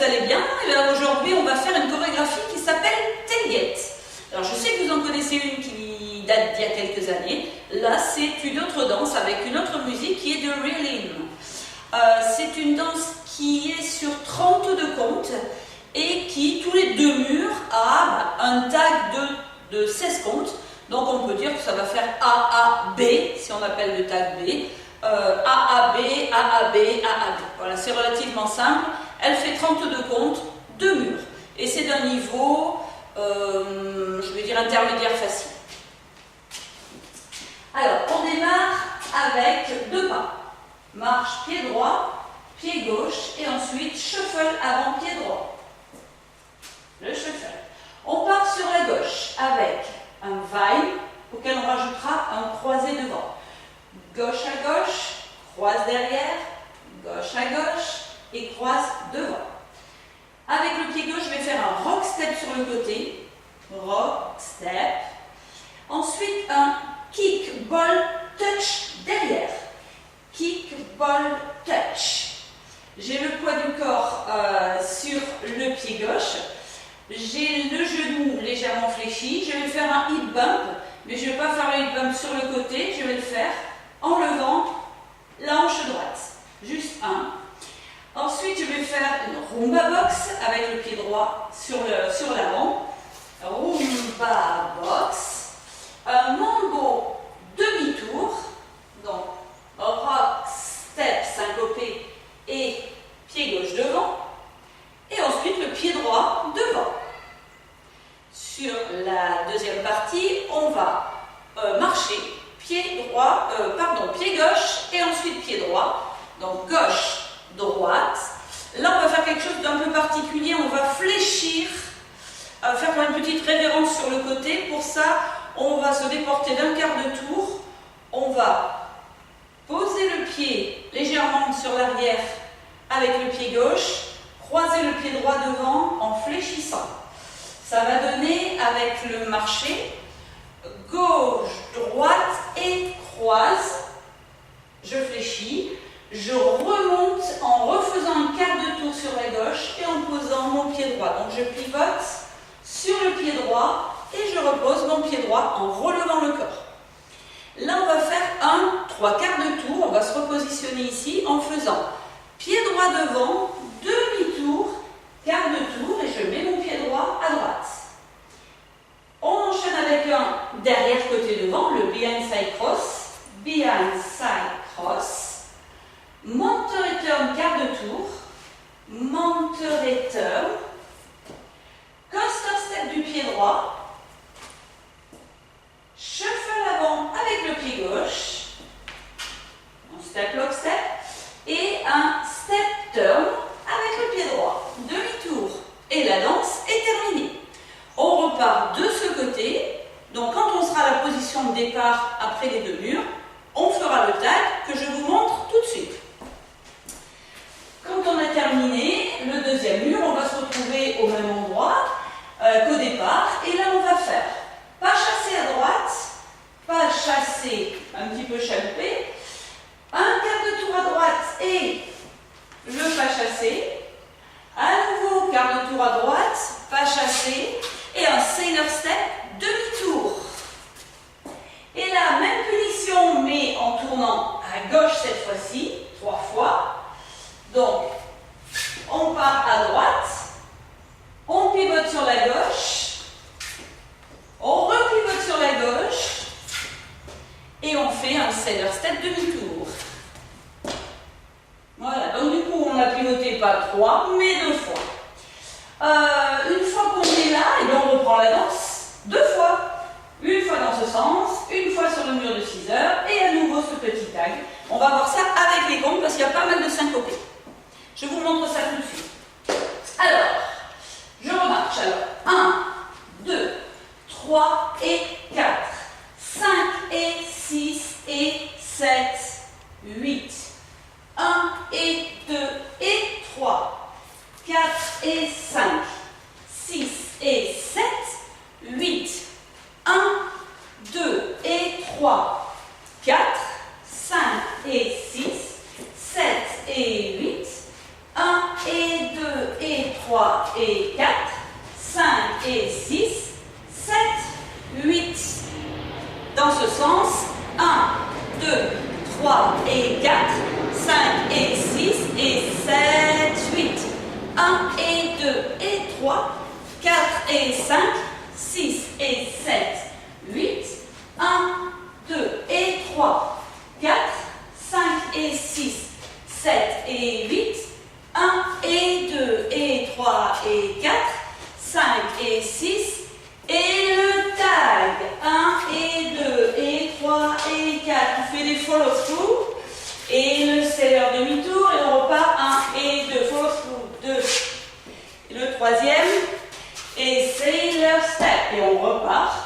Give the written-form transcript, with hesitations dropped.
allez bien. Aujourd'hui, on va faire une chorégraphie qui s'appelle Tailgate. Alors, je sais que vous en connaissez une qui date d'il y a quelques années. Là, c'est une autre danse avec une autre musique qui est de Reelin. C'est une danse qui est sur 32 comptes et qui, tous les deux murs, a un tag de 16 comptes. Donc, on peut dire que ça va faire AAB, si on appelle le tag B. AAB, AAB, AAB. Voilà, c'est relativement simple. Elle fait 32 comptes, 2 murs. Et c'est d'un niveau, je vais dire intermédiaire facile. Alors, on démarre avec 2 pas. Marche pied droit, pied gauche, et ensuite shuffle avant pied droit. Le shuffle. On part sur la gauche avec un vine auquel on rajoutera un croisé devant. Gauche à gauche, croise derrière, gauche à gauche et croise devant. Avec le pied gauche, je vais faire un rock step sur le côté. Rock step. Ensuite, un kick, ball, touch derrière. Kick, ball, touch. J'ai le poids du corps sur le pied gauche. J'ai le genou légèrement fléchi. Je vais faire un hip bump, mais je ne vais pas faire le hip bump sur le côté. Je vais le faire en levant la hanche droite. Juste un. Ensuite, je vais faire une rumba box avec le pied droit sur l'avant. Rumba box. Un mambo demi-tour. Donc, rock, step, syncopé et pied gauche devant. Et ensuite, le pied droit devant. Sur la deuxième partie, on va marcher pied gauche et ensuite pied droit. Donc, gauche, droite. Là, on va faire quelque chose d'un peu particulier. On va fléchir, faire une petite révérence sur le côté. Pour ça, on va se déporter d'un quart de tour. On va poser le pied légèrement sur l'arrière avec le pied gauche, croiser le pied droit devant en fléchissant. Ça va donner avec le marché gauche, droite et croise. Je fléchis, je remonte en refaisant un quart de tour sur la gauche et en posant mon pied droit. Donc je pivote sur le pied droit et je repose mon pied droit en relevant le corps. Là, on va faire un 3/4 de tour. On va se repositionner ici en faisant pied droit devant, demi-tour, quart de tour et je mets mon pied droit à droite. On enchaîne avec un derrière côté devant, le behind side cross. Behind side cross. Monte return quart de tour. Monte return. Coaster step du pied droit. Shuffle avant avec le pied gauche. Un step lock step. Et un step turn avec le pied droit. Demi-tour. Et la danse est terminée. On repart de ce côté. Donc quand on sera à la position de départ après les 2 murs, on fera le tag que je vous montre tout de suite. Quand on a terminé le deuxième mur, on va se retrouver au même endroit qu'au départ. Et là, on va faire pas chasser à droite, pas chasser un petit peu chaloupé, un quart de tour à droite et le pas chasser. À nouveau, quart de tour à droite, pas chasser et un sailor step, demi-tour. Et là, même punition, mais en tournant à gauche cette fois-ci, 3 fois. Donc, on part à droite, on pivote sur la gauche, on repivote sur la gauche, et on fait un sailor step demi-tour. Voilà, donc du coup, on a pivoté pas 3, mais 2 fois. Une fois qu'on est là, et bien on reprend la danse 2 fois. Une fois dans ce sens, une fois sur le mur de 6 heures, et à nouveau ce petit tag. On va voir ça avec les comptes parce qu'il y a pas mal de syncopés. Je vous montre ça tout de suite. Alors, je remarche. Alors, 1, 2, 3 et 4, 5 et 6 et 7, 8, 1 et 2 et 3, 4 et 5, 6 et 7, 8, 1, 2 et 3, 4, 5 et 6, 7 et 8, 1 et 2 et 3. 3 et 4, 5 et 6, 7, 8. Dans ce sens, 1, 2, 3 et 4, 5 et 6 et 7, 8. 1 et 2 et 3, 4 et 5, 6 et 7, 8. 1, 2 et 3, 4, 5 et 6, 7 et 8. 1 et 2 et 3 et 4, 5 et 6. Et le tag. 1 et 2 et 3 et 4. On fait des follow-through. Et le sailor demi-tour. Et on repart 1 et 2. Follow-through. 2. Et le troisième. Et sailor step. Et on repart.